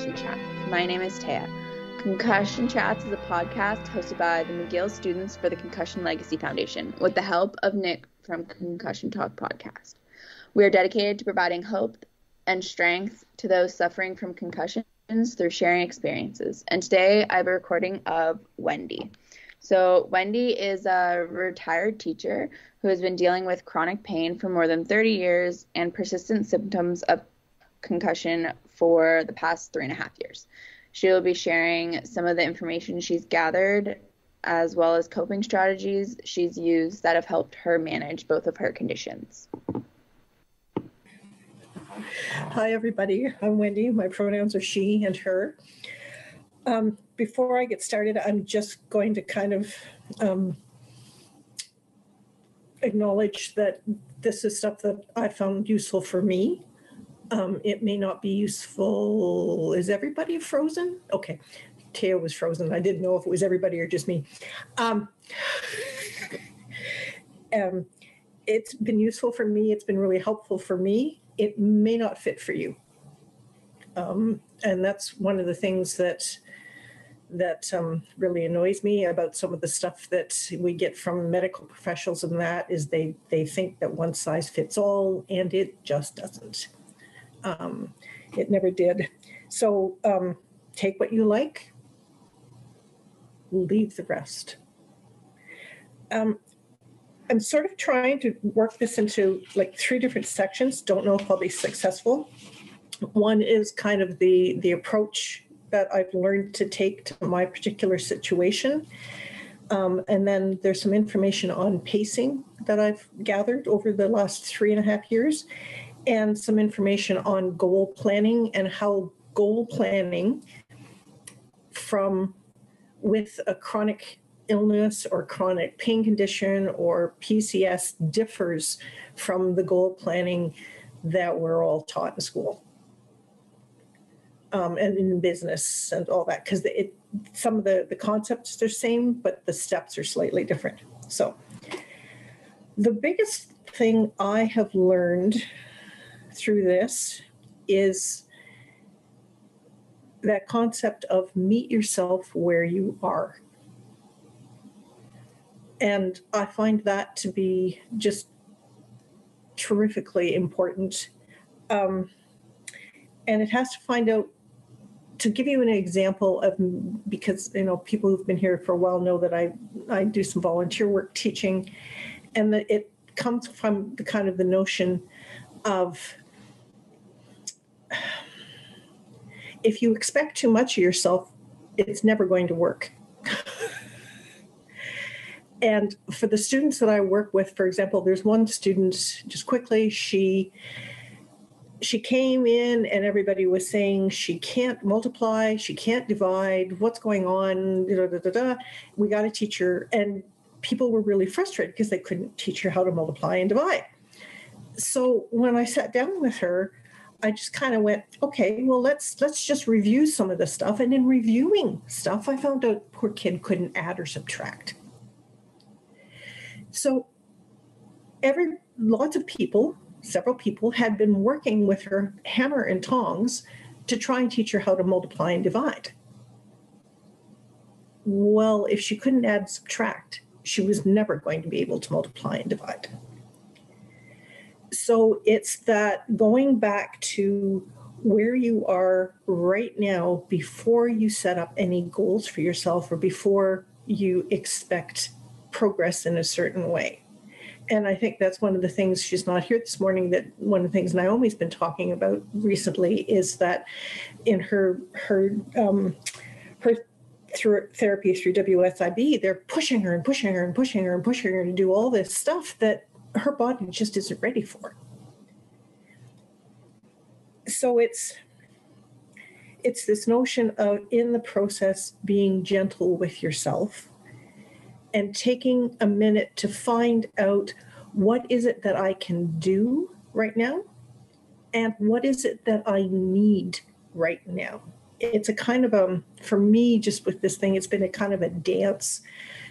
Concussion Chats. My name is Taya. Concussion Chats is a podcast hosted by the McGill Students for the Concussion Legacy Foundation with the help of Nick from Concussion Talk podcast. We are dedicated to providing hope and strength to those suffering from concussions through sharing experiences. And today I have a recording of Wendy. So Wendy is a retired teacher who has been dealing with chronic pain for more than 30 years and persistent symptoms of concussion for the past 3.5 years. She will be sharing some of the information she's gathered as well as coping strategies she's used that have helped her manage both of her conditions. Hi, everybody. I'm Wendy. My pronouns are she and her. Before I get started, I'm just going to kind of acknowledge that this is stuff that I found useful for me. It may not be useful. Is everybody frozen? Okay. Teo was frozen. I didn't know if it was everybody or just me. It's been useful for me. It's been really helpful for me. It may not fit for you. And that's one of the things that really annoys me about some of the stuff that we get from medical professionals, and that is they think that one size fits all, and it just doesn't. It never did. So take what you like, leave the rest. I'm sort of trying to work this into like 3 different sections. Don't know if I'll be successful. One is kind of the approach that I've learned to take to my particular situation. And then there's some information on pacing that I've gathered over the last 3.5 years, and some information on goal planning and how goal planning with a chronic illness or chronic pain condition or PCS differs from the goal planning that we're all taught in school. And in business and all that, because some of the concepts are the same, but the steps are slightly different. So the biggest thing I have learned through this is that concept of meet yourself where you are. And I find that to be just terrifically important. And it has to find out, to give you an example of, because people who've been here for a while know that I do some volunteer work teaching, and that it comes from the kind of the notion of, if you expect too much of yourself, it's never going to work. And for the students that I work with, for example, there's one student, just quickly, she came in and everybody was saying she can't multiply, she can't divide, what's going on, we got to teach her. And people were really frustrated because they couldn't teach her how to multiply and divide. So when I sat down with her, I just kind of went, okay, well, let's just review some of the stuff. And in reviewing stuff, I found out poor kid couldn't add or subtract. So several people had been working with her hammer and tongs to try and teach her how to multiply and divide. Well, if she couldn't add and subtract, she was never going to be able to multiply and divide. So it's that going back to where you are right now before you set up any goals for yourself or before you expect progress in a certain way. And I think that's one of the things, she's not here this morning, that one of the things Naomi's been talking about recently is that in her through therapy through WSIB, they're pushing her and pushing her and pushing her and pushing her to do all this stuff that her body just isn't ready for. So it's this notion of, in the process, being gentle with yourself and taking a minute to find out, what is it that I can do right now? And what is it that I need right now? It's a kind of for me, just with this thing, it's been a kind of a dance.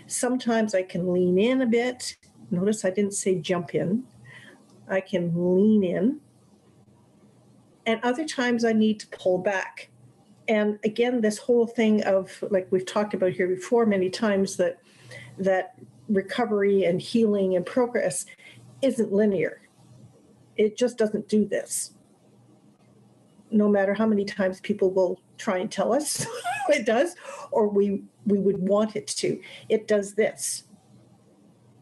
Sometimes I can lean in a bit. Notice I didn't say jump in. I can lean in. And other times I need to pull back And again, this whole thing of, like we've talked about here before many times, that recovery and healing and progress isn't linear. It just doesn't do this. No matter how many times people will try and tell us it does, or we would want it to, it does this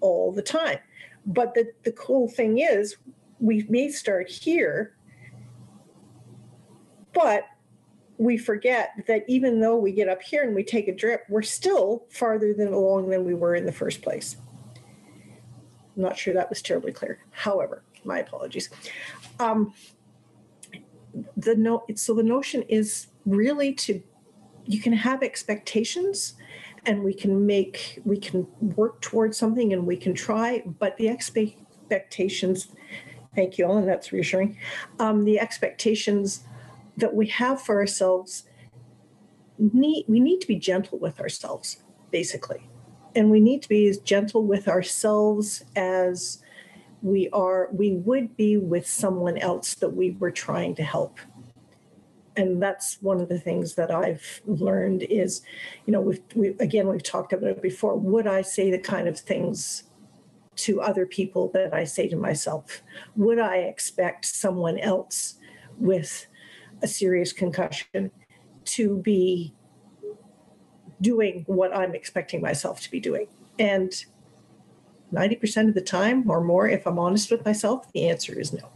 all the time. But the cool thing is, we may start here, but we forget that even though we get up here and we take a drip, we're still farther along than we were in the first place. I'm not sure that was terribly clear. However, my apologies. The notion is really you can have expectations, and we can work towards something, and we can try, but the expectations, thank you, Ellen, that's reassuring. The expectations that we have for ourselves, we need to be gentle with ourselves, basically. And we need to be as gentle with ourselves as we would be with someone else that we were trying to help. And that's one of the things that I've learned is, we've talked about it before. Would I say the kind of things to other people that I say to myself? Would I expect someone else with a serious concussion to be doing what I'm expecting myself to be doing? And 90% of the time or more, if I'm honest with myself, the answer is no.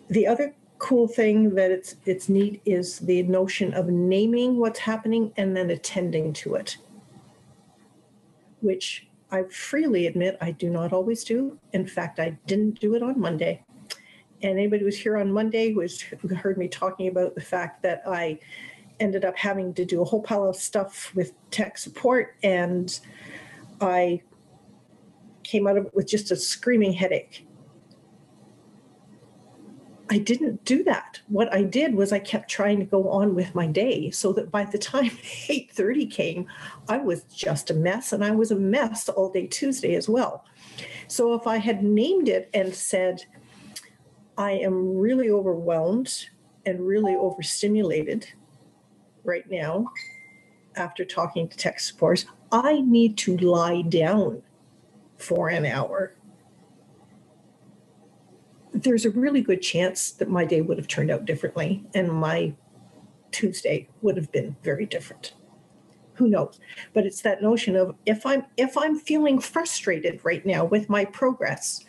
The other cool thing that it's neat is the notion of naming what's happening and then attending to it, which I freely admit I do not always do. In fact, I didn't do it on Monday. And anybody who was here on Monday who heard me talking about the fact that I ended up having to do a whole pile of stuff with tech support, and I came out of it with just a screaming headache. I didn't do that. What I did was I kept trying to go on with my day, so that by the time 8:30 came, I was just a mess, and I was a mess all day Tuesday as well. So if I had named it and said, I am really overwhelmed and really overstimulated right now after talking to tech support, I need to lie down for an hour, there's a really good chance that my day would have turned out differently and my Tuesday would have been very different. Who knows? But it's that notion of if I'm feeling frustrated right now with my progress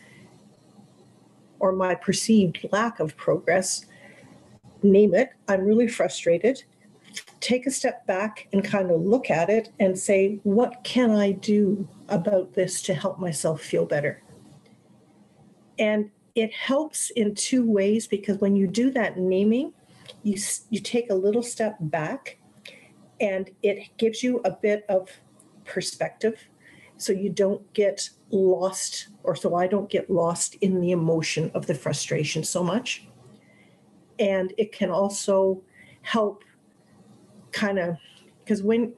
or my perceived lack of progress, name it, I'm really frustrated. Take a step back and kind of look at it and say, what can I do about this to help myself feel better? And it helps in two ways, because when you do that naming, you take a little step back and it gives you a bit of perspective, so you don't get lost, or so I don't get lost in the emotion of the frustration so much. And it can also help kind of, because when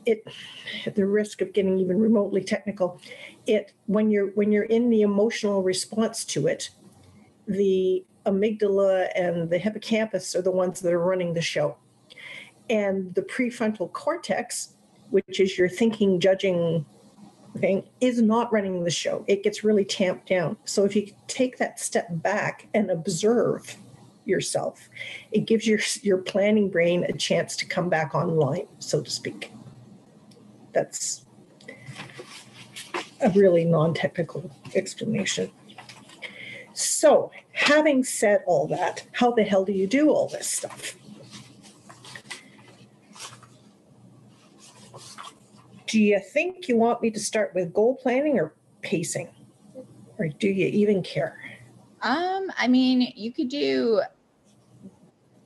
it, at the risk of getting even remotely technical, when you're in the emotional response to it, the amygdala and the hippocampus are the ones that are running the show. And the prefrontal cortex, which is your thinking, judging thing, is not running the show. It gets really tamped down. So if you take that step back and observe yourself, it gives your planning brain a chance to come back online, so to speak. That's a really non-technical explanation. So, having said all that, how the hell do you do all this stuff? Do you think you want me to start with goal planning or pacing? Or do you even care? I mean, you could do,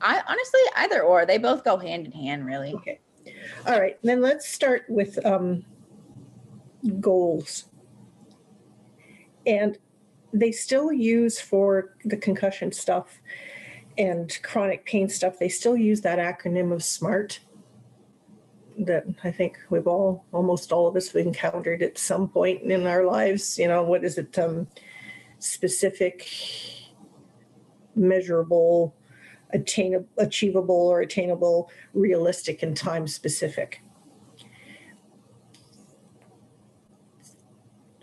honestly, either or. They both go hand in hand, really. Okay. All right. Then let's start with goals. And they still use, for the concussion stuff and chronic pain stuff, they still use that acronym of SMART. that I think we've almost all of us have encountered at some point in our lives. What is it? Specific, measurable, achievable or attainable, realistic, and time specific.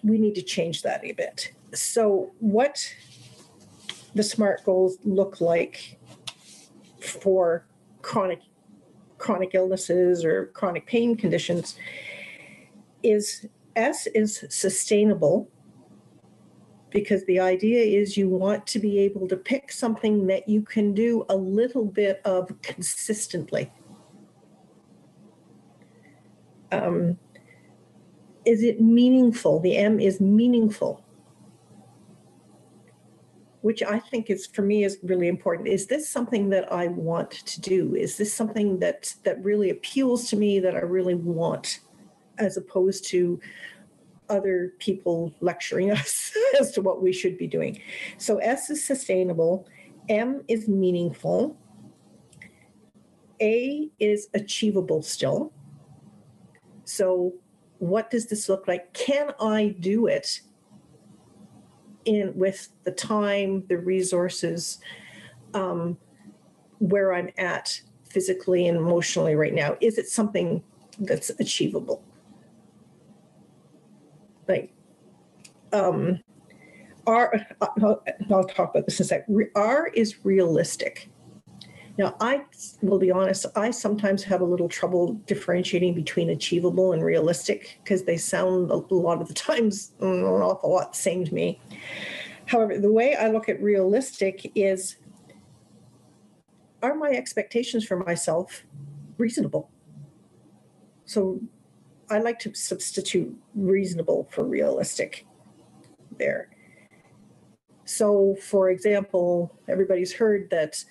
We need to change that a bit. So what the SMART goals look like for chronic illnesses or chronic pain conditions is S is sustainable, because the idea is you want to be able to pick something that you can do a little bit of consistently. Is it meaningful? The M is meaningful, which I think is, for me, is really important. Is this something that I want to do? Is this something that really appeals to me, that I really want, as opposed to other people lecturing us as to what we should be doing? So S is sustainable, M is meaningful, A is achievable still. So what does this look like? Can I do it with the time, the resources, where I'm at physically and emotionally right now? Is it something that's achievable? Like, I'll talk about this in a sec. R is realistic. Now, I will be honest, I sometimes have a little trouble differentiating between achievable and realistic, because they sound a lot of the times an awful lot the same to me. However, the way I look at realistic is, are my expectations for myself reasonable? So I like to substitute reasonable for realistic there. So, for example, everybody's heard that,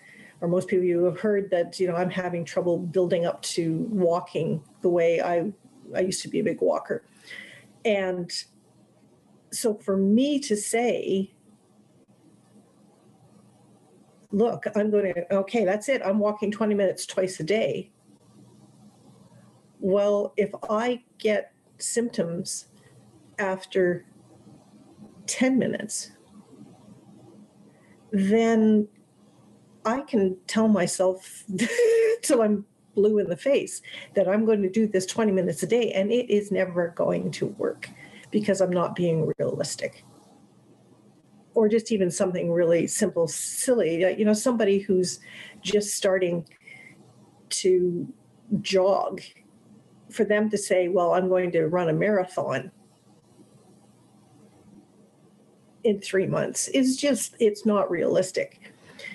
or most people of you have heard that, I'm having trouble building up to walking the way I used to be a big walker. And so for me to say, look, okay, that's it, I'm walking 20 minutes twice a day. Well, if I get symptoms after 10 minutes, then I can tell myself till I'm blue in the face that I'm going to do this 20 minutes a day, and it is never going to work, because I'm not being realistic. Or just even something really simple, silly, somebody who's just starting to jog, for them to say, well, I'm going to run a marathon in 3 months, it's not realistic.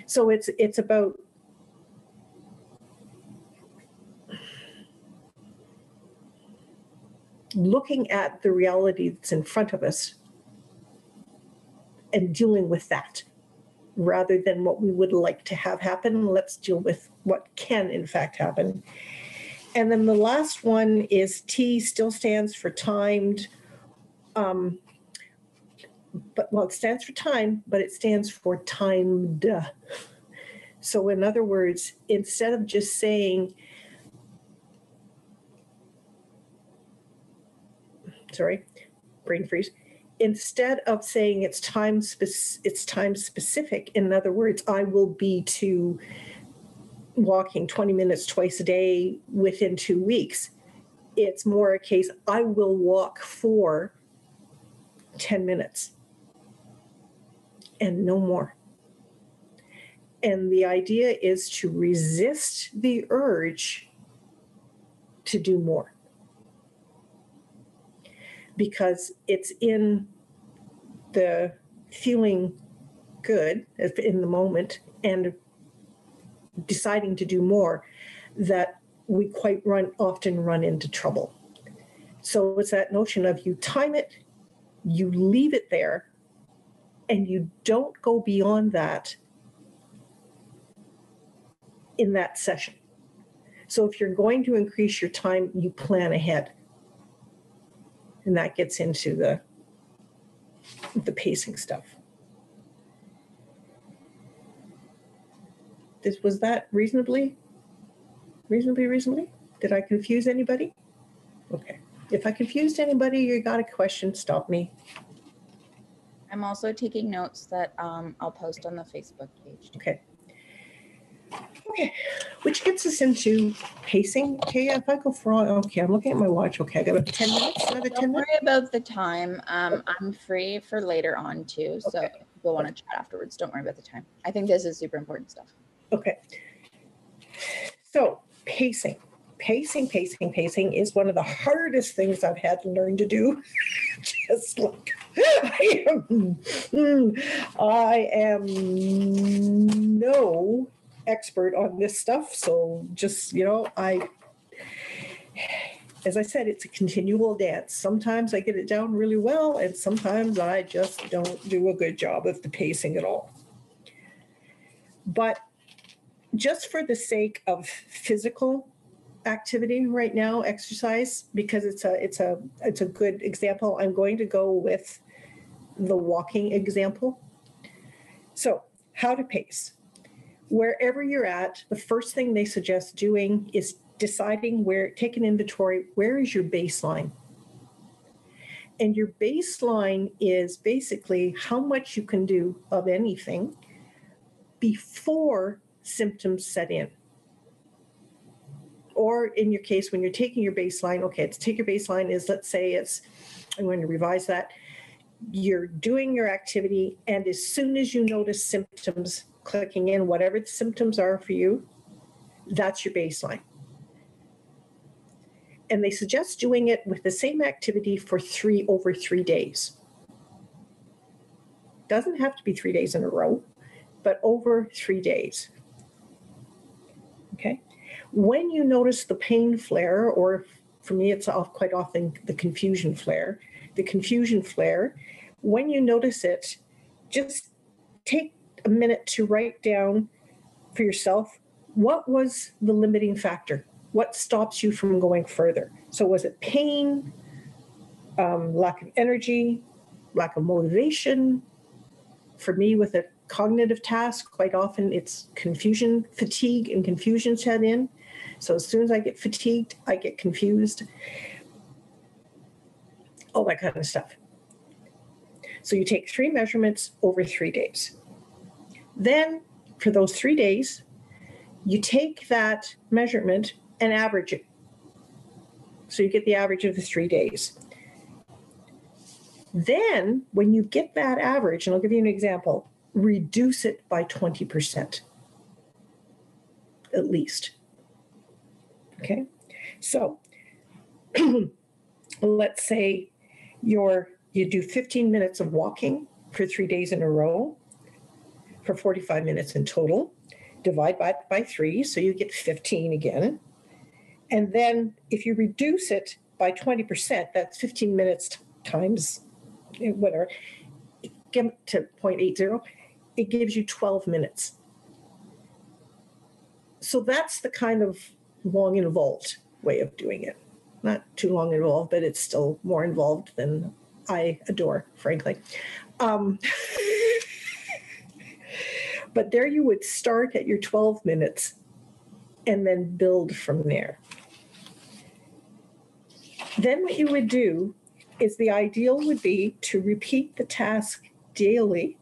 So it's about looking at the reality that's in front of us and dealing with that, rather than what we would like to have happen. Let's deal with what can in fact happen. And then the last one is T, still stands for timed. It stands for time, but it stands for timed. So in other words, instead of just saying, brain freeze. Instead of saying it's time specific, in other words, I will be to walking 20 minutes twice a day within 2 weeks. It's more a case, I will walk for 10 minutes and no more. And the idea is to resist the urge to do more, because it's in the feeling good in the moment and deciding to do more that we quite often run into trouble. So it's that notion of, you time it, you leave it there, and you don't go beyond that in that session. So if you're going to increase your time, you plan ahead. And that gets into the pacing stuff. Was that reasonably? Did I confuse anybody? Okay. If I confused anybody, you got a question, stop me. I'm also taking notes that I'll post on the Facebook page. Okay. Okay, which gets us into pacing. Okay, if I go for all, okay, I'm looking at my watch. Okay, I got about 10 minutes, another 10 Don't minutes. worry about the time. I'm free for later on too. So Okay. if people want to chat afterwards, don't worry about the time. I think this is super important stuff. Okay. So pacing is one of the hardest things I've had to learn to do. Just like I am no expert on this stuff. So just, as I said, it's a continual dance. Sometimes I get it down really well, and sometimes I just don't do a good job of the pacing at all. But just for the sake of physical activity right now, exercise, because it's a good example, I'm going to go with the walking example. So how to pace. Wherever you're at, the first thing they suggest doing is deciding take an inventory, where is your baseline? And your baseline is basically how much you can do of anything before symptoms set in. Or in your case, when you're taking your baseline, okay, to take your baseline is, let's say I'm going to revise that. You're doing your activity, and as soon as you notice symptoms clicking in, whatever the symptoms are for you, that's your baseline. And they suggest doing it with the same activity for over 3 days. Doesn't have to be 3 days in a row, but over 3 days. Okay. When you notice the pain flare, or for me, it's quite often the confusion flare, when you notice it, just take a minute to write down for yourself, what was the limiting factor? What stops you from going further? So was it pain, lack of energy, lack of motivation? For me, with a cognitive task, quite often it's confusion, fatigue and confusion set in. So as soon as I get fatigued, I get confused, all that kind of stuff. So you take 3 measurements over 3 days. Then for those 3 days, you take that measurement and average it. So you get the average of the 3 days. Then when you get that average, and I'll give you an example, reduce it by 20%, at least. Okay, so let's say you do 15 minutes of walking for 3 days in a row for 45 minutes in total. Divide by 3, so you get 15 again. And then if you reduce it by 20%, that's 15 minutes times whatever, get to 0.80, it gives you 12 minutes. So that's the kind of long involved way of doing it. Not too long involved, but it's still more involved than I adore, frankly. But there you would start at your 12 minutes and then build from there. Then what you would do is, the ideal would be to repeat the task daily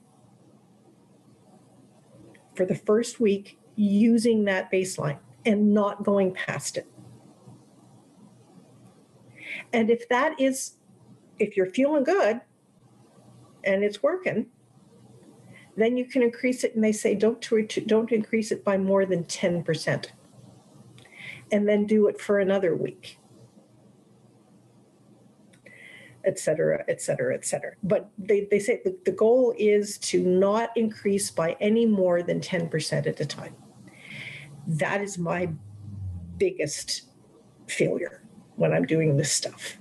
for the first week using that baseline and not going past it. And if you're feeling good and it's working, then you can increase it, and they say don't increase it by more than 10%. And then do it for another week, et cetera, et cetera, et cetera. But they say the goal is to not increase by any more than 10% at a time. That is my biggest failure when I'm doing this stuff,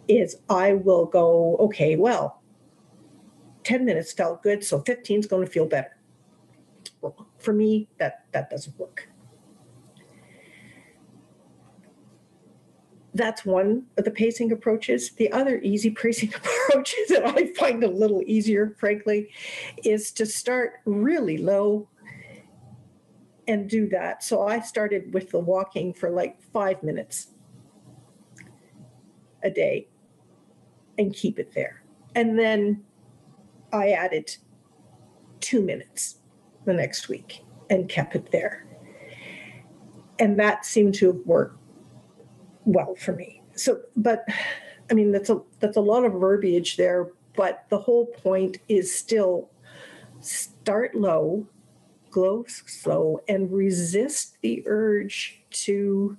is I will go, okay, well, 10 minutes felt good, so 15 is going to feel better. Well, for me, that doesn't work. That's one of the pacing approaches. The other easy pacing approach that I find a little easier, frankly, is to start really low and do that. So I started with the walking for like 5 minutes a day and keep it there. And then I added 2 minutes the next week and kept it there. And that seemed to have worked well for me. So, but I mean, that's a lot of verbiage there, but the whole point is still start low, go slow, and resist the urge to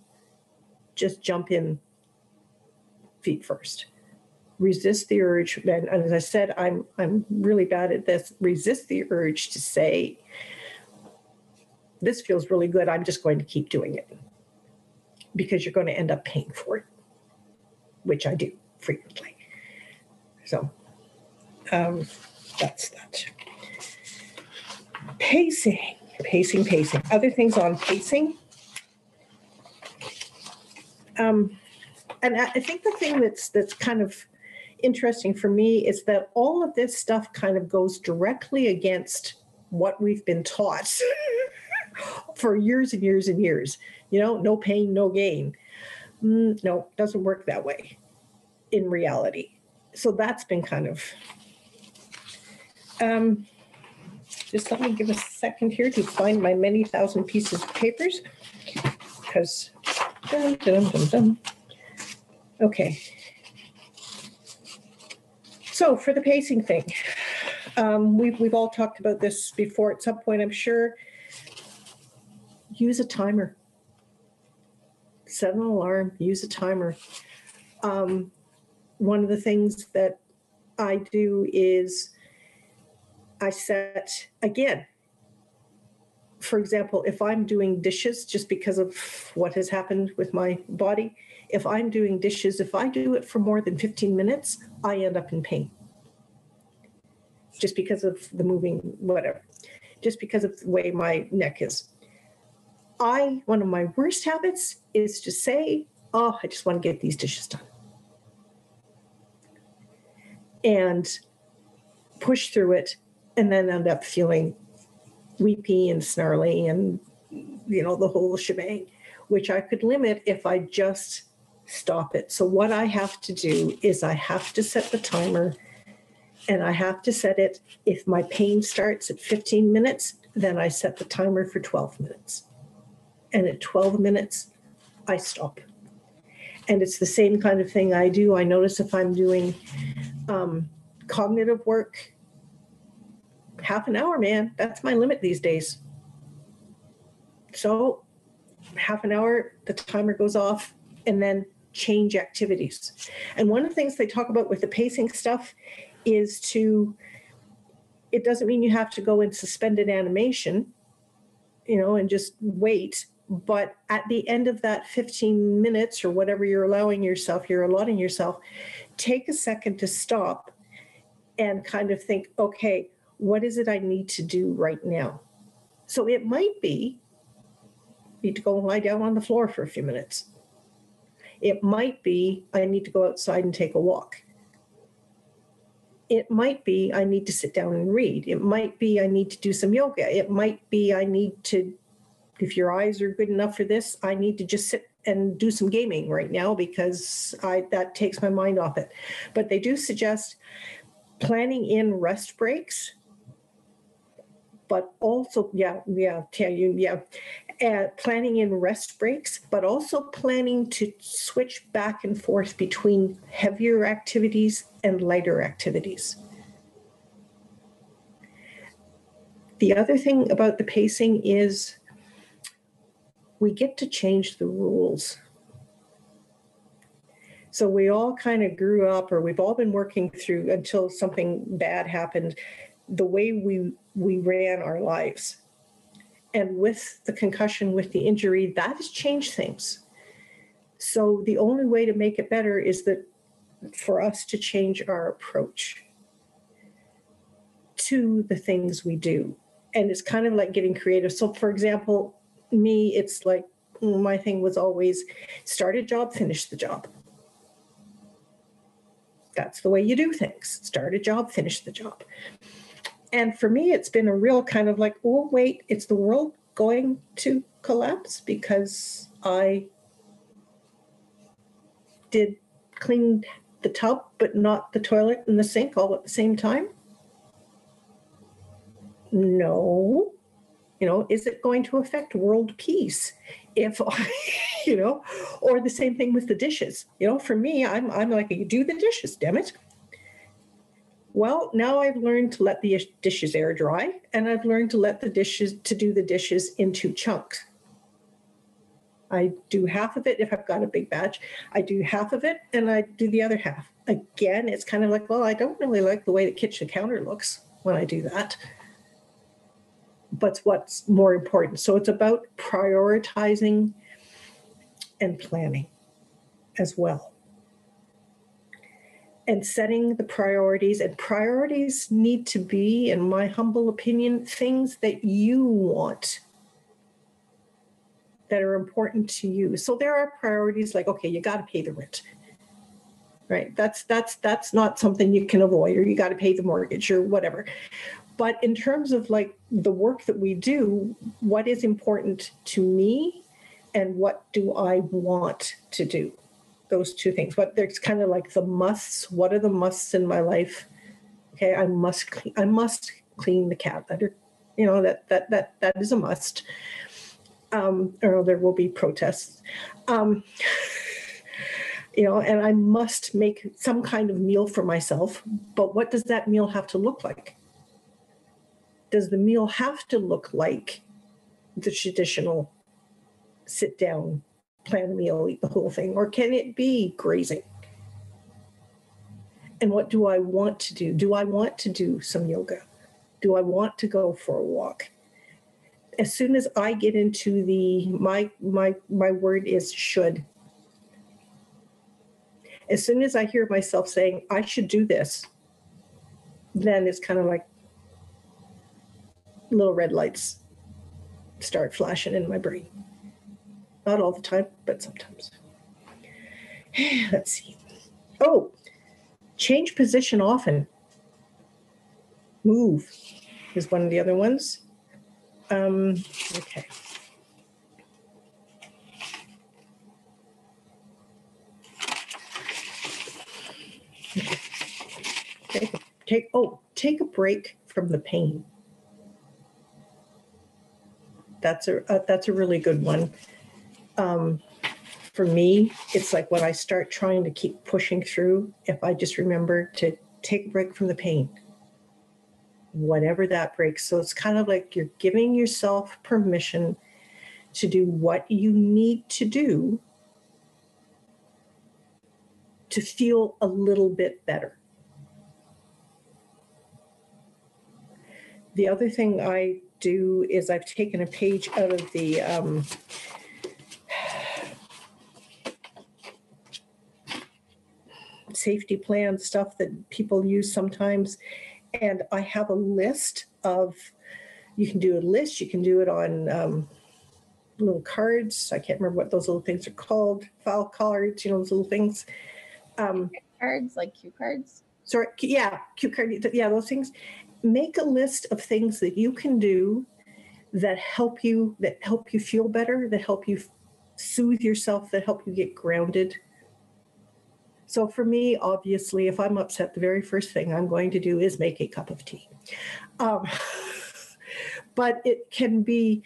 just jump in feet first. Resist the urge, and as I said, I'm really bad at this. Resist the urge to say, this feels really good, I'm just going to keep doing it. Because you're going to end up paying for it, which I do frequently. So that's that. Pacing. Other things on pacing. And I think the thing that's kind of interesting for me is that all of this stuff kind of goes directly against what we've been taught for years and years and years. You know, no pain, no gain. No, it doesn't work that way in reality. So that's been kind of, just let me give a second here to find my many thousand pieces of papers, because, okay. So for the pacing thing, we've all talked about this before at some point, I'm sure. Use a timer. Set an alarm, use a timer. One of the things that I do is I set, again, for example, if I'm doing dishes, just because of what has happened with my body, if I'm doing dishes, if I do it for more than 15 minutes, I end up in pain. Just because of the moving, whatever. Just because of the way my neck is. One of my worst habits is to say, oh, I just want to get these dishes done. And push through it and then end up feeling weepy and snarly and, you know, the whole shebang, which I could limit if I just stop it. So what I have to do is I have to set the timer, and I have to set it, if my pain starts at 15 minutes, then I set the timer for 12 minutes. And at 12 minutes, I stop. And it's the same kind of thing I do. I notice if I'm doing cognitive work, half an hour, man, that's my limit these days. So half an hour, the timer goes off, and then change activities. And one of the things they talk about with the pacing stuff is it doesn't mean you have to go in suspended animation, you know, and just wait. But at the end of that 15 minutes or whatever you're allotting yourself, take a second to stop and kind of think, okay, what is it I need to do right now? So it might be, I need to go and lie down on the floor for a few minutes. It might be, I need to go outside and take a walk. It might be, I need to sit down and read. It might be, I need to do some yoga. It might be, I need to, if your eyes are good enough for this, I need to just sit and do some gaming right now because that takes my mind off it. But they do suggest planning in rest breaks, but also, planning in rest breaks, but also planning to switch back and forth between heavier activities and lighter activities. The other thing about the pacing is we get to change the rules. So we all kind of grew up, or we've all been working through until something bad happened, the way we ran our lives. And with the concussion, with the injury, that has changed things. So the only way to make it better is that for us to change our approach to the things we do. And it's kind of like getting creative. So for example, me, it's like my thing was always start a job, finish the job. That's the way you do things. Start a job, finish the job. And for me, it's been a real kind of like, oh, wait, it's the world going to collapse because I did clean the tub, but not the toilet and the sink all at the same time? No. Is it going to affect world peace if I, or the same thing with the dishes? For me, I'm like, you do the dishes, damn it. Well, now I've learned to let the dishes air dry, and I've learned to do the dishes in 2 chunks. I do half of it if I've got a big batch. I do half of it, and I do the other half. Again, it's kind of like, well, I don't really like the way the kitchen counter looks when I do that. But what's more important? So it's about prioritizing and planning as well. And setting the priorities. And priorities need to be, in my humble opinion, things that you want, that are important to you. So there are priorities like, okay, you got to pay the rent, right? That's not something you can avoid, or you got to pay the mortgage or whatever. But in terms of like the work that we do, what is important to me and what do I want to do? Those 2 things. But there's kind of like the musts. What are the musts in my life? Okay, I must clean the cat litter. That is a must. Or there will be protests. And I must make some kind of meal for myself. But what does that meal have to look like? Does the meal have to look like the traditional sit down, plan a meal, eat the whole thing? Or can it be grazing? And what do I want to do? Do I want to do some yoga? Do I want to go for a walk? As soon as I get into my word is should. As soon as I hear myself saying, I should do this, then it's kind of like little red lights start flashing in my brain. Not all the time, but sometimes. Let's see. Oh, change position often. Move is one of the other ones. Okay. Take a break from the pain. That's a really good one. For me, it's like when I start trying to keep pushing through, if I just remember to take a break from the pain, whatever that breaks. So it's kind of like you're giving yourself permission to do what you need to do to feel a little bit better. The other thing I do is I've taken a page out of the safety plan stuff that people use sometimes. And I have a list of, you can do a list, you can do it on little cards. I can't remember what those little things are called. File cards, those little things. Cards, like cue cards? Sorry, yeah, cue card, yeah, those things. Make a list of things that you can do that help you feel better, that help you soothe yourself, that help you get grounded. So for me, obviously, if I'm upset, the very first thing I'm going to do is make a cup of tea. But it can be,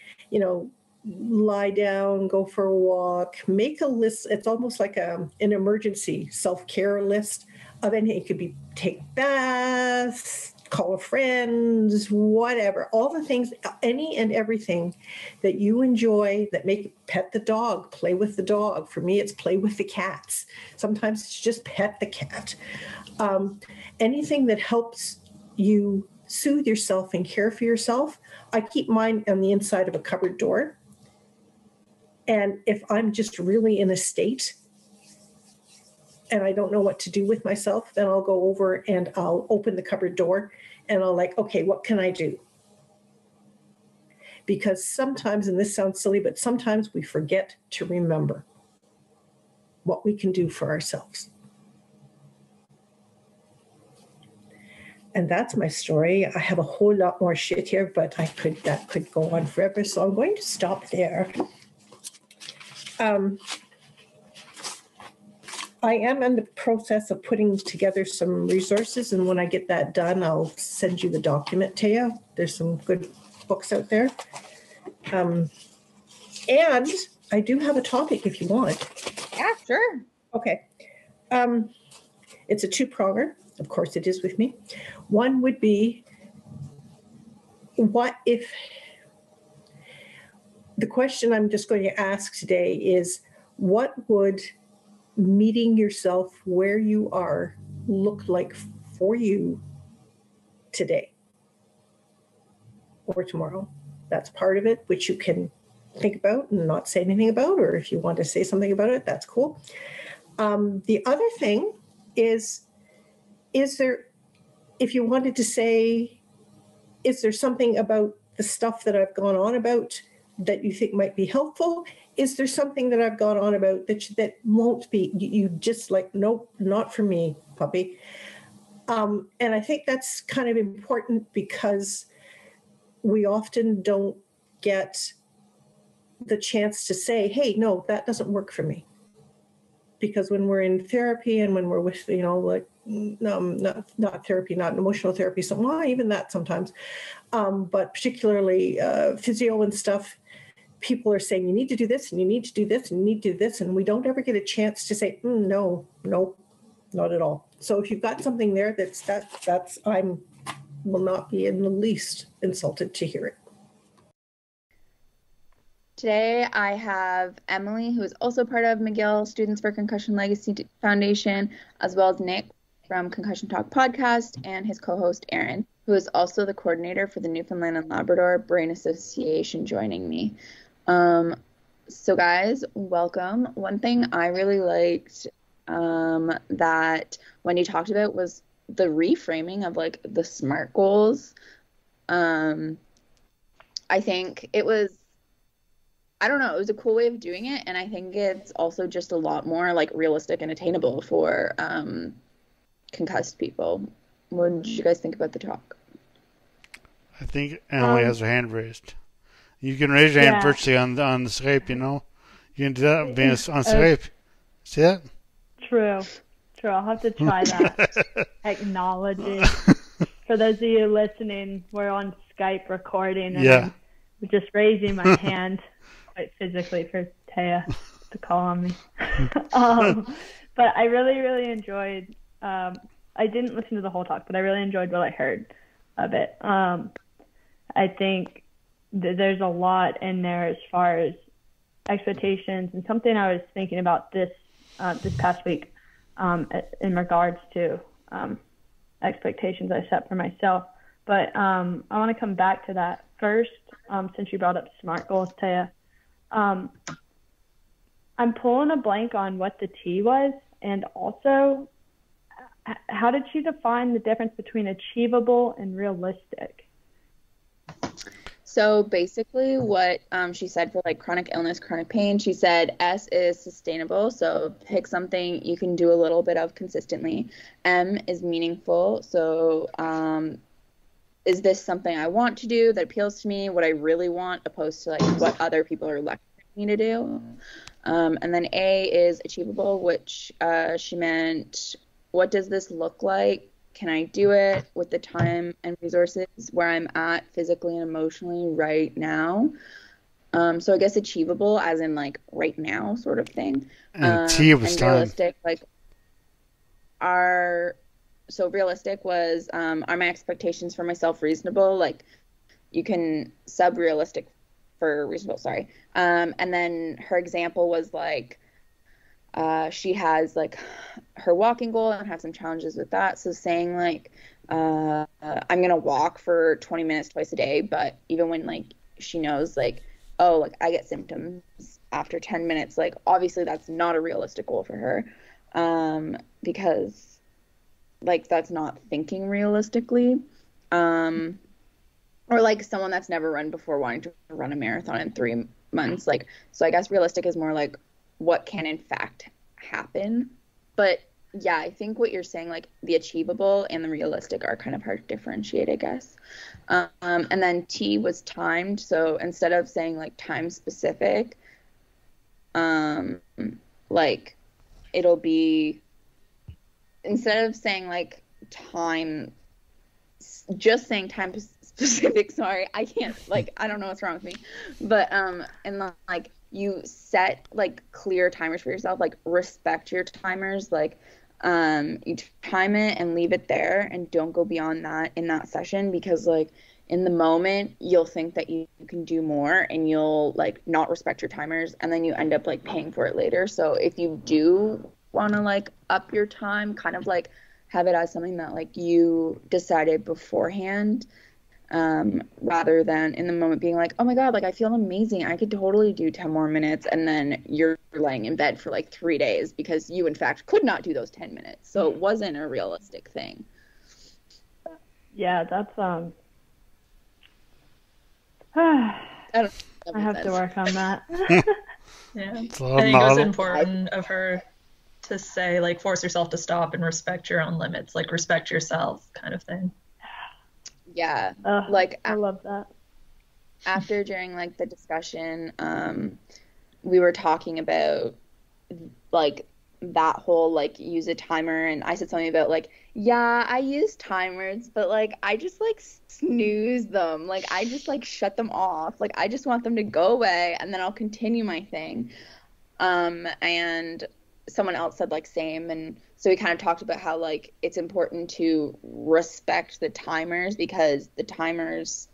lie down, go for a walk, make a list. It's almost like an emergency self-care list of anything. It could be take baths, call a friend, whatever, all the things, any and everything that you enjoy, that make, pet the dog, play with the dog. For me, it's play with the cats. Sometimes it's just pet the cat. Anything that helps you soothe yourself and care for yourself. I keep mine on the inside of a cupboard door. And if I'm just really in a state and I don't know what to do with myself, then I'll go over and I'll open the cupboard door and I'll okay, what can I do? Because sometimes, and this sounds silly, but sometimes we forget to remember what we can do for ourselves. And that's my story. I have a whole lot more shit here, but that could go on forever. So I'm going to stop there. I am in the process of putting together some resources, and when I get that done, I'll send you the document, Taya. There's some good books out there. And I do have a topic if you want. Yeah, sure. Okay. It's a two-pronger. Of course it is with me. One would be, what if, the question I'm just going to ask today is, what would meeting yourself where you are look like for you today or tomorrow? That's part of it, which you can think about and not say anything about, or if you want to say something about it, that's cool. The other thing is there, if you wanted to say, is there something about the stuff that I've gone on about that you think might be helpful? Is there something that I've gone on about that won't be, you just like, nope, not for me, puppy. And I think that's kind of important because we often don't get the chance to say, hey, no, that doesn't work for me. Because when we're in therapy and when we're with, like, not therapy, not emotional therapy, even that sometimes, but particularly physio and stuff, people are saying, you need to do this, and you need to do this, and you need to do this, and we don't ever get a chance to say, no, not at all. So if you've got something there that's will not be in the least insulted to hear it. Today I have Emily, who is also part of McGill Students for Concussion Legacy Foundation, as well as Nick from Concussion Talk podcast, and his co-host Aaron, who is also the coordinator for the Newfoundland and Labrador Brain Association, joining me. So guys, welcome. One thing I really liked that Wendy talked about was the reframing of like the SMART goals. I think it was, I don't know, it was a cool way of doing it, and I think it's also just a lot more like realistic and attainable for concussed people. What did you guys think about the talk? I think Emily has her hand raised. You can raise your hand virtually on the Skype, You can do that being on Skype. See that? True. I'll have to try that. Acknowledging. For those of you listening, we're on Skype recording, and I'm just raising my hand quite physically for Taya to call on me. But I really, really enjoyed, I didn't listen to the whole talk, but I really enjoyed what I heard of it. I think there's a lot in there as far as expectations, and something I was thinking about this past week in regards to expectations I set for myself. But I want to come back to that first, since you brought up SMART goals, Taya. I'm pulling a blank on what the T was, and also how did she define the difference between achievable and realistic? So basically what she said for like chronic illness, chronic pain, she said S is sustainable. So pick something you can do a little bit of consistently. M is meaningful. So is this something I want to do that appeals to me, what I really want, opposed to like what other people are lecturing me to do? And then A is achievable, which she meant, what does this look like? Can I do it with the time and resources where I'm at physically and emotionally right now? So I guess achievable as in like right now sort of thing. And T was and time. Realistic, like realistic was, are my expectations for myself reasonable? Like you can sub-realistic for reasonable, sorry. And then her example was like, she has like her walking goal and has some challenges with that. So saying like, I'm going to walk for 20 minutes twice a day, but even when like she knows like, oh, like I get symptoms after 10 minutes, like obviously that's not a realistic goal for her. Because like that's not thinking realistically. Or like someone that's never run before wanting to run a marathon in 3 months. Like, so I guess realistic is more like what can in fact happen. But yeah, I think what you're saying, like the achievable and the realistic are kind of hard to differentiate, I guess. And then T was timed. So instead of saying like time specific, like it'll be, instead of saying like time, just saying time specific, sorry, I can't, like, I don't know what's wrong with me. But, and like you set like clear timers for yourself, like respect your timers, like, you time it and leave it there and don't go beyond that in that session, because like in the moment you'll think that you can do more and you'll like not respect your timers, and then you end up like paying for it later. So if you do want to like up your time, kind of like have it as something that like you decided beforehand, rather than in the moment being like, oh my God, like I feel amazing, I could totally do 10 more minutes, and then you're laying in bed for like 3 days because you in fact could not do those 10 minutes. So it wasn't a realistic thing. Yeah, that's I have to work on that. Yeah, I think it was important of her to say like force yourself to stop and respect your own limits, like respect yourself kind of thing. Yeah, like I love that. After, during like the discussion, we were talking about like that whole like use a timer, and I said something about like, yeah, I use timers, but like I just like snooze them, like I just like shut them off, like I just want them to go away and then I'll continue my thing. And someone else said like same, and so we kind of talked about how like it's important to respect the timers, because the timers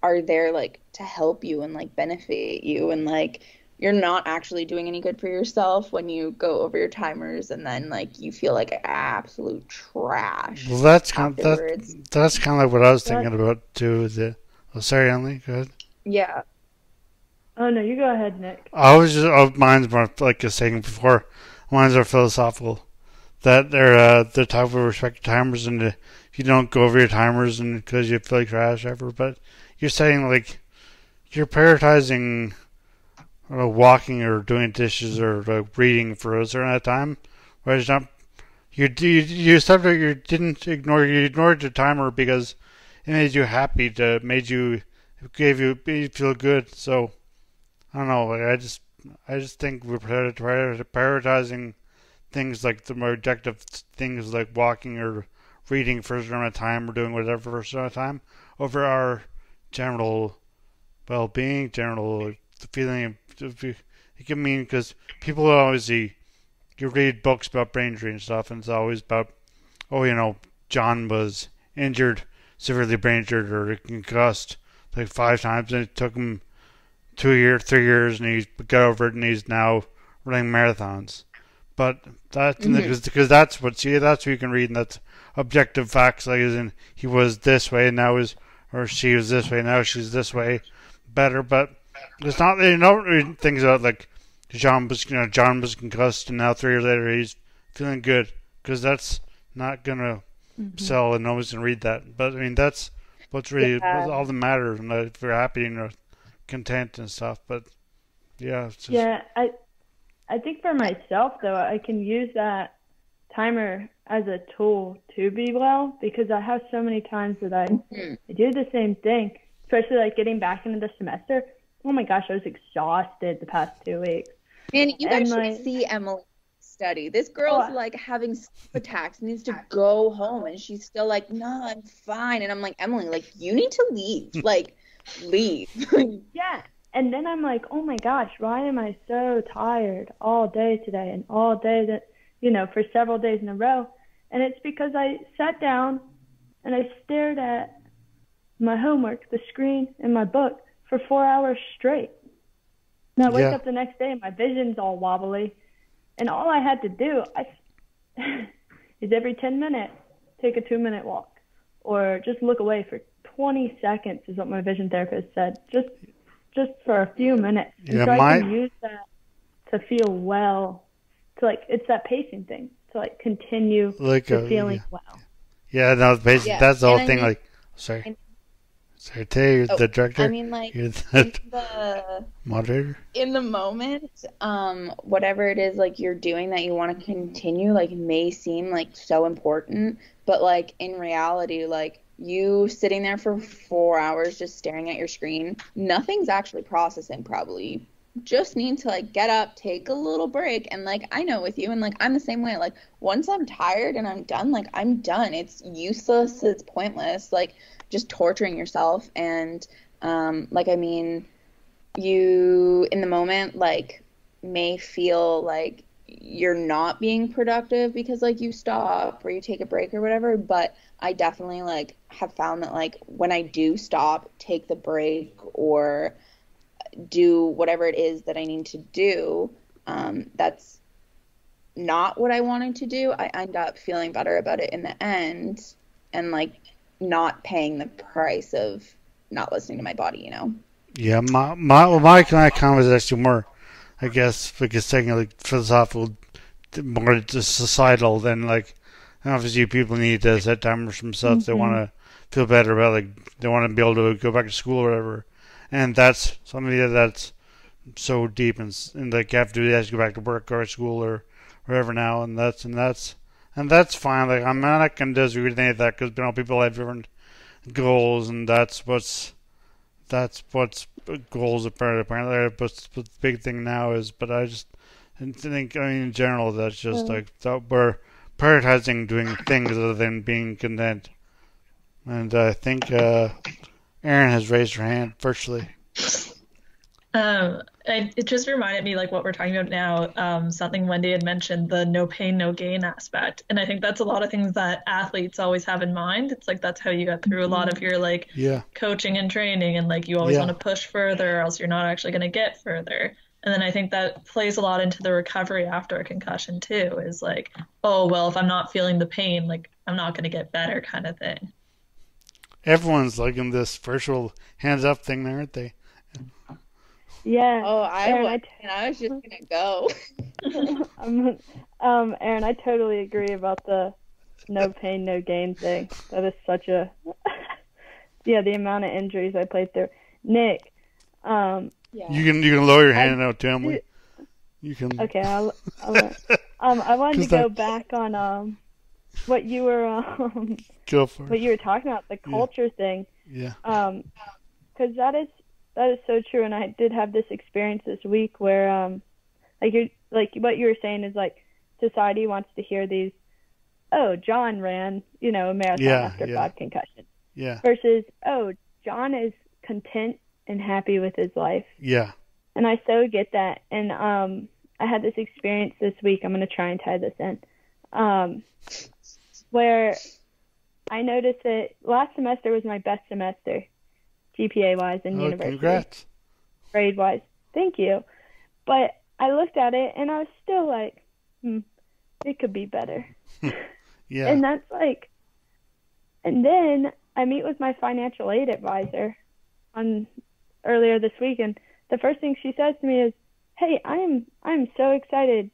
are there like to help you and like benefit you, and like you're not actually doing any good for yourself when you go over your timers and then like you feel like absolute trash. Well, that's kind of like what I was thinking about too. Sorry, Emily, go ahead. Yeah. Oh no, you go ahead, Nick. Mine's more like I was saying before. Mine's are philosophical. That they're talking about respect your timers, and you don't go over your timers and because you feel like trash ever. But you're saying like you're prioritizing walking or doing dishes or like reading for a certain amount of time, whereas not you ignored your timer because it made you happy, made you feel good. So I don't know. Like I just think we're prioritizing things like the more objective things like walking or reading for a certain amount of time or doing whatever for a certain amount of time over our general well-being, general feeling of, it can mean, because people always you read books about brain injury and stuff, and it's always about, John was injured, severely brain injured or concussed like 5 times, and it took him 2 years, 3 years, and he got over it, and he's now running marathons. But that because that's what you can read, and that's objective facts. Like, as in, he was this way, and or she was this way, and now she's this way, better. But it's not. You don't read things about like John was concussed, and now 3 years later he's feeling good, because that's not gonna sell, and nobody's gonna read that. But I mean, that's what's really what's all that matters, and if you're happy and content and stuff. But yeah, it's just, yeah, I think for myself though, I can use that timer as a tool to be well, because I have so many times that I do the same thing, especially like getting back into the semester. Oh my gosh, I was exhausted the past 2 weeks. Man, you guys should see Emily study. This girl's like having sleep attacks, needs to go home, and she's still like, no, I'm fine. And I'm like, Emily, like, you need to leave. Like, leave. Yeah. And then I'm like, oh my gosh, why am I so tired all day today and all day for several days in a row? And it's because I sat down and I stared at my homework, the screen, and my book for 4 hours straight. And I wake up the next day and my vision's all wobbly. And all I had to do is every 10 minutes, take a 2-minute walk, or just look away for 20 seconds is what my vision therapist said. Just for a few minutes. And so I can use that to feel well, to like, it's that pacing thing, to like continue feeling well. Yeah, no, basically that's the whole thing. Like, sorry. Sorry, Tay, you're the director? I mean, like, you're the moderator? In the moment, whatever it is, like, you're doing that you want to continue, like, may seem, like, so important. But, like, in reality, like, you sitting there for 4 hours just staring at your screen, nothing's actually processing probably. Just need to, like, get up, take a little break, and, like, I know with you, and, like, I'm the same way. Like, once I'm tired and I'm done, like, I'm done. It's useless. It's pointless. Like, just torturing yourself. And, like, I mean, you, in the moment, like, may feel like you're not being productive because, like, you stop or you take a break or whatever, but I definitely, like, have found that, like, when I do stop, take the break, or do whatever it is that I need to do, that's not what I wanted to do, I end up feeling better about it in the end, and, like, not paying the price of not listening to my body, you know? Yeah, my kind of comment is actually more, I guess, because taking like philosophical, more just societal than like, obviously people need to set timers for themselves. They want to feel better about, like, they want to be able to go back to school or whatever, and that's something that's so deep and like you have to do that to go back to work or school or wherever now, and that's fine. Like, I'm not gonna disagree with any of that because, you know, people have different goals, and that's what's goals apparently. But the big thing now is, but I just think, I mean, in general, that's just like that we're prioritizing doing things other than being content. And I think Erin has raised her hand virtually. It just reminded me, like, what we're talking about now, something Wendy had mentioned, the no pain, no gain aspect. And I think that's a lot of things that athletes always have in mind. It's like, that's how you get through a lot of your, like, coaching and training, and, like, you always want to push further or else you're not actually going to get further. And then I think that plays a lot into the recovery after a concussion too, is like, oh, well, if I'm not feeling the pain, like, I'm not going to get better kind of thing. Everyone's liking this virtual hands up thing there, aren't they? Yeah. Oh, I was just gonna go. Aaron, I totally agree about the no pain, no gain thing. That is such a the amount of injuries I played through. Nick, you can lower your hand now, Emily. You can. Okay, I'll I wanted to go back on what you were go for it. What you were talking about, the culture thing. Yeah. Because that is so true, and I did have this experience this week where like what you were saying is, like, society wants to hear these, oh, John ran, a marathon after 5 concussions. Yeah. Versus, oh, John is content and happy with his life. Yeah. And I so get that. And I had this experience this week. I'm going to try and tie this in. Where I noticed that last semester was my best semester, GPA-wise in university. Congrats. Grade-wise. Thank you. But I looked at it, and I was still like, it could be better. Yeah. And that's like, and then I meet with my financial aid advisor earlier this week, and the first thing she says to me is, hey, I'm so excited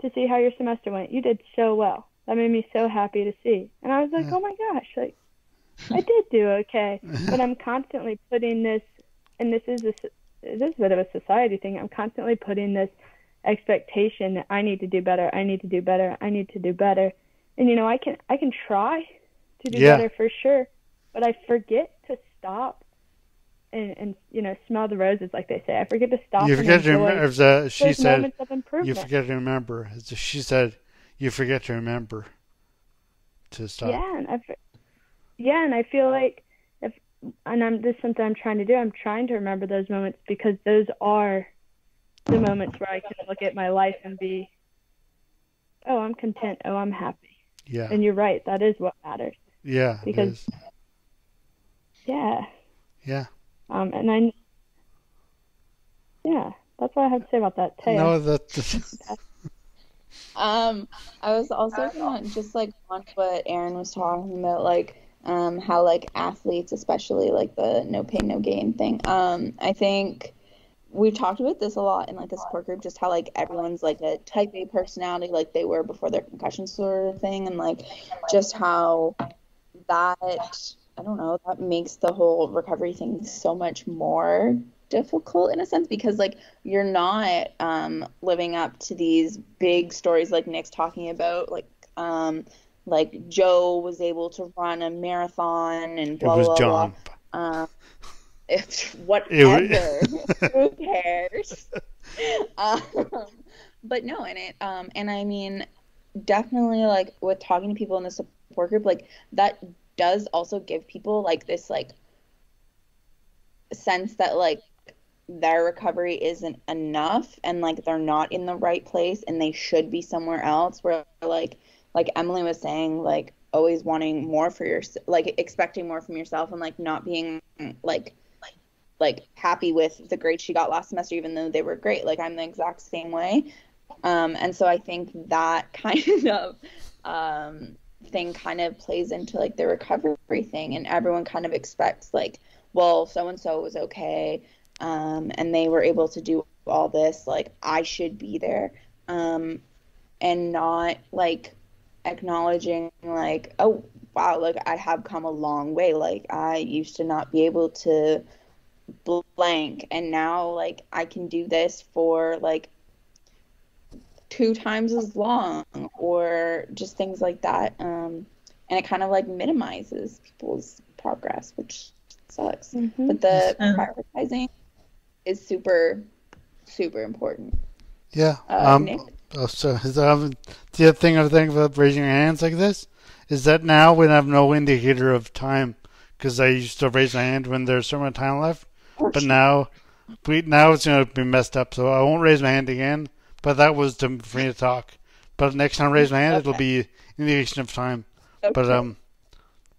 to see how your semester went. You did so well. That made me so happy to see. And I was like, oh my gosh, like, I did do okay. But I'm constantly putting this, and this is a bit of a society thing. I'm constantly putting this expectation that I need to do better. I need to do better. I need to do better. And, I can try to do better for sure, but I forget to stop and smell the roses, like they say. I forget to stop. You forget to remember. She said, moments of improvement. You forget to remember. She said, you forget to remember to stop. Yeah, and I feel like this is something I'm trying to do. I'm trying to remember those moments, because those are the moments where I can look at my life and be, oh, I'm content. Oh, I'm happy. Yeah. And you're right. That is what matters. Yeah. Because, yeah. And that's what I have to say about that. Taya. No, that's... I was also gonna just like on what Aaron was talking about, like how like athletes, especially like the no pain no gain thing. I think we've talked about this a lot in like the support group, just how like everyone's like a type A personality, like they were before their concussion sort of thing, and like just how that I don't know, that makes the whole recovery thing so much more difficult in a sense, because like you're not living up to these big stories like Nick's talking about, like Joe was able to run a marathon and It blah was blah blah. John. If It whatever, who cares? Um, but no, and I mean, definitely like with talking to people in the support group, like that does also give people like this like sense that like their recovery isn't enough and like they're not in the right place and they should be somewhere else, where like Emily was saying, like always wanting more for your, like expecting more from yourself and like not being like happy with the grades she got last semester even though they were great. Like I'm the exact same way. And so I think that kind of thing kind of plays into like the recovery thing, and everyone kind of expects like, well, so and so was okay, and they were able to do all this, like I should be there, and not like acknowledging like, oh wow, like I have come a long way, like I used to not be able to blank and now like I can do this for like 2 times as long, or just things like that. And it kind of like minimizes people's progress, which sucks. Mm-hmm. But the prioritizing is super, super important. Yeah. Nick? So the other thing I think about raising your hands like this is that now we have no indicator of time, because I used to raise my hand when there's so much time left, but now it's going to be messed up, so I won't raise my hand again. But that was for me to talk. But next time I raise my hand, it'll be indication of time. Okay.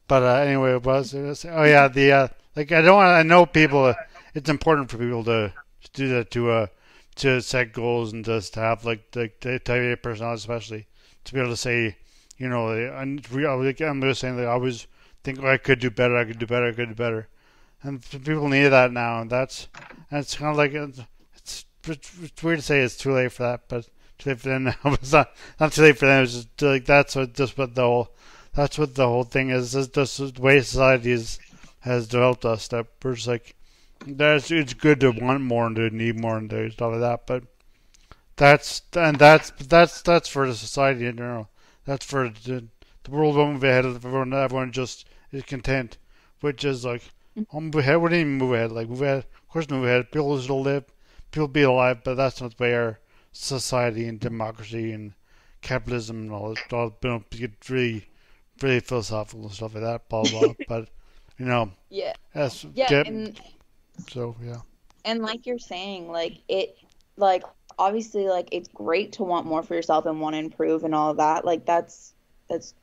But anyway, what was I gonna say? Oh yeah, like I know people. It's important for people to do that, to set goals and just to have like the type A personality, especially to be able to say, you know, I'm just saying that I always think, oh, I could do better, I could do better, I could do better, and people need that now, and it's kind of like it's weird to say it's too late for that, but too late for them now. It's not too late for them. It's just like that's what the whole thing is. This the way society has developed us, that we're just like, it's good to want more and to need more and to stuff like that, but that's for the society in general. That's for the world won't move ahead. Everyone just is content, which is like, move ahead. We didn't even move ahead. Like move ahead. Of course, move ahead. People still live. People be alive, but that's not the way our society and democracy and capitalism and all get really, really philosophical and stuff like that, blah blah. But you know, yeah, so yeah. And like you're saying, like it, like obviously, like it's great to want more for yourself and want to improve and all of that. Like that's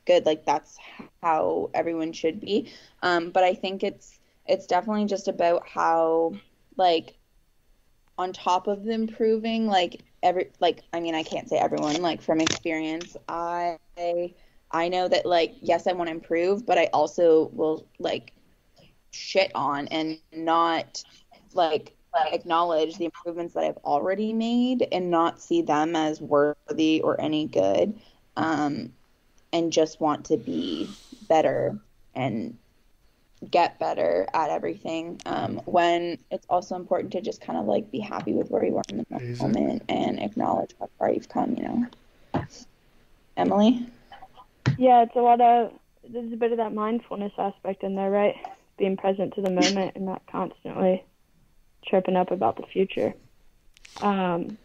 good. Like that's how everyone should be. But I think it's definitely just about how, like, on top of the improving, like I mean, I can't say everyone, like from experience, I know that like, yes, I want to improve, but I also will like shit on and not like acknowledge the improvements that I've already made and not see them as worthy or any good, and just want to be better and get better at everything, when it's also important to just kind of like be happy with where you are in the moment and acknowledge how far you've come, you know. Emily? Yeah, there's a bit of that mindfulness aspect in there, right? Being present to the moment and not constantly tripping up about the future. The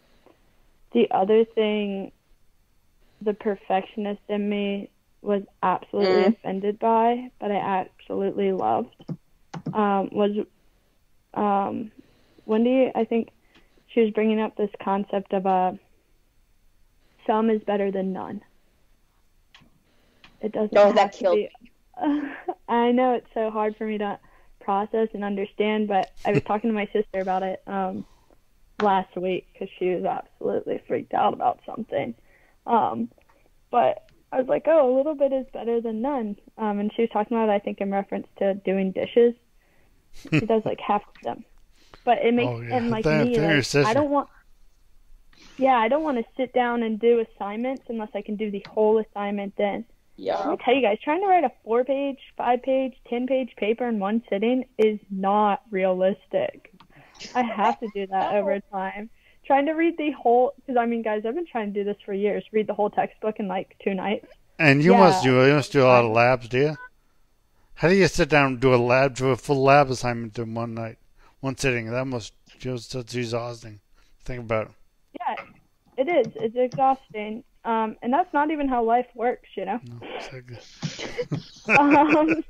other thing, the perfectionist in me was absolutely offended by, but I absolutely loved, was Wendy. I think she was bringing up this concept of some is better than none. It doesn't. Oh, that killed me. I know it's so hard for me to process and understand, but I was talking to my sister about it last week because she was absolutely freaked out about something. But I was like, oh, a little bit is better than none. And she was talking about it, I think, in reference to doing dishes. She does like half of them. But it makes, and like me, like, I don't want to sit down and do assignments unless I can do the whole assignment then. Let me tell you guys, trying to write a 4-page, 5-page, 10-page paper in one sitting is not realistic. I have to do that over time. Trying to read the whole, because I mean, guys, I've been trying to do this for years. Read the whole textbook in like 2 nights. And you must do a lot of labs, do you? How do you sit down and do a full lab assignment in one night, one sitting? That must just that's exhausting. Think about it. Yeah, it is. It's exhausting. And that's not even how life works, you know? No, exactly.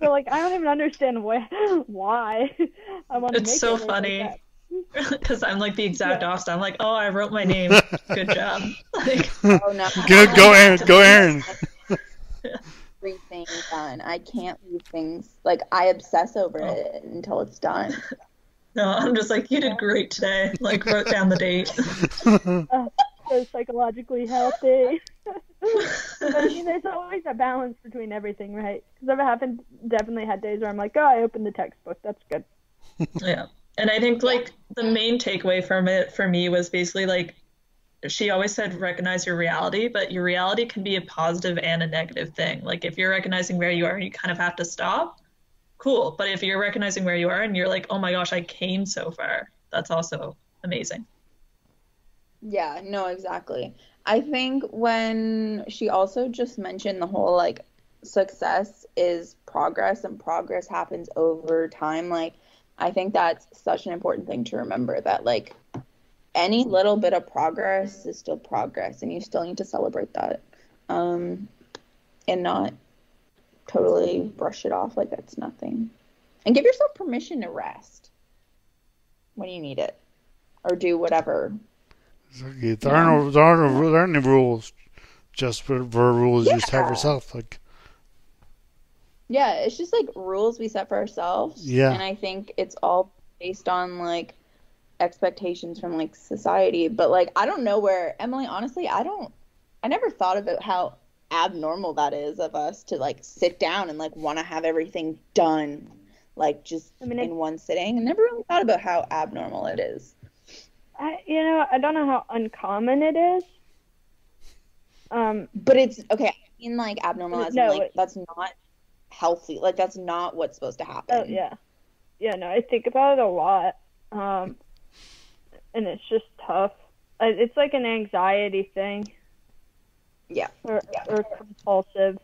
So, like, I don't even understand why I want to make it. It's so funny. Because I'm like the exact opposite. I'm like, oh, I wrote my name. Good job. Like, oh, no. Go, Aaron. Everything done. I can't leave things. Like, I obsess over it until it's done. No, I'm just like, you did great today. Like, wrote down the date. So psychologically healthy. But I mean, there's always a balance between everything, right? Because I've definitely had days where I'm like, oh, I opened the textbook. That's good. Yeah. And I think, like, the main takeaway from it for me was basically, like, she always said recognize your reality, but your reality can be a positive and a negative thing. Like, if you're recognizing where you are and you kind of have to stop, cool. But if you're recognizing where you are and you're like, oh my gosh, I came so far, that's also amazing. Yeah, no, exactly. I think when she also just mentioned the whole, like, success is progress and progress happens over time, like, I think that's such an important thing to remember, that, like, any little bit of progress is still progress, and you still need to celebrate that, and not totally brush it off like it's nothing. And give yourself permission to rest when you need it, or do whatever. Exactly. There aren't any rules, just for rules you just have yourself. Like, yeah, it's just like rules we set for ourselves. Yeah. And I think it's all based on like expectations from like society. But like, I don't know where, Emily, honestly, I never thought about how abnormal that is of us to like sit down and like want to have everything done like just in one sitting. I never really thought about how abnormal it is. I don't know how uncommon it is. But it's okay. I mean, like abnormal as in, like that's not healthy. Like that's not what's supposed to happen. Oh yeah. No, I think about it a lot, and it's just tough. It's like an anxiety thing. Yeah. Or compulsive,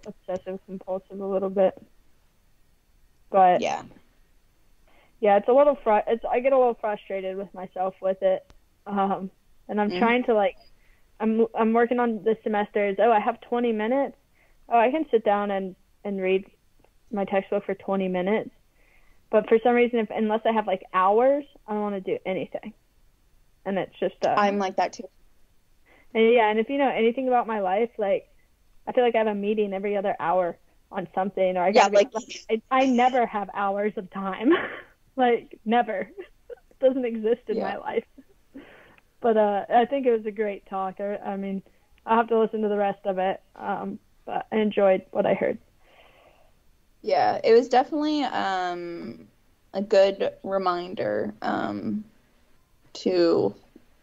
obsessive compulsive a little bit. But yeah, it's a little I get a little frustrated with myself with it, and I'm trying to like, I'm working on the semesters. Oh, I have 20 minutes. Oh, I can sit down and read my textbook for 20 minutes. But for some reason, unless I have like hours, I don't want to do anything. And it's just I'm like that too. And if you know anything about my life, like I feel like I have a meeting every other hour on something, or I never have hours of time. Like never. It doesn't exist in my life. But I think it was a great talk. I mean, I'll have to listen to the rest of it. But I enjoyed what I heard. Yeah, it was definitely a good reminder to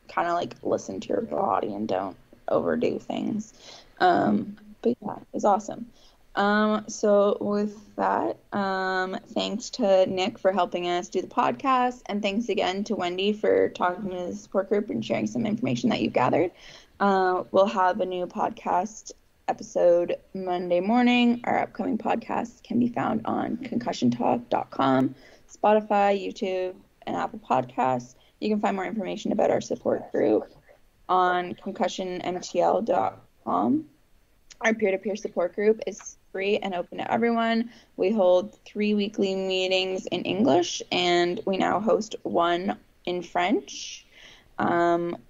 kind of like listen to your body and don't overdo things. But yeah, it was awesome. So with that, thanks to Nick for helping us do the podcast, and thanks again to Wendy for talking to the support group and sharing some information that you've gathered. We'll have a new podcast episode Monday morning. Our upcoming podcasts can be found on concussiontalk.com, Spotify, YouTube, and Apple Podcasts. You can find more information about our support group on concussionmtl.com. Our peer-to-peer support group is free and open to everyone. We hold 3 weekly meetings in English, and we now host one in French,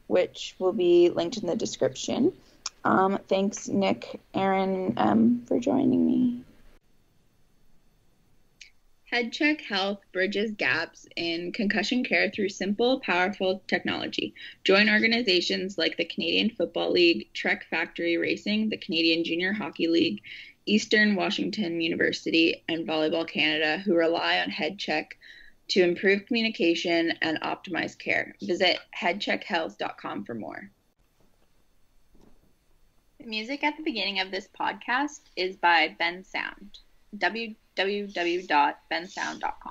which will be linked in the description. Thanks, Nick, Aaron, for joining me. HeadCheck Health bridges gaps in concussion care through simple, powerful technology. Join organizations like the Canadian Football League, Trek Factory Racing, the Canadian Junior Hockey League, Eastern Washington University, and Volleyball Canada, who rely on HeadCheck to improve communication and optimize care. Visit headcheckhealth.com for more. The music at the beginning of this podcast is by Ben Sound. www.bensound.com.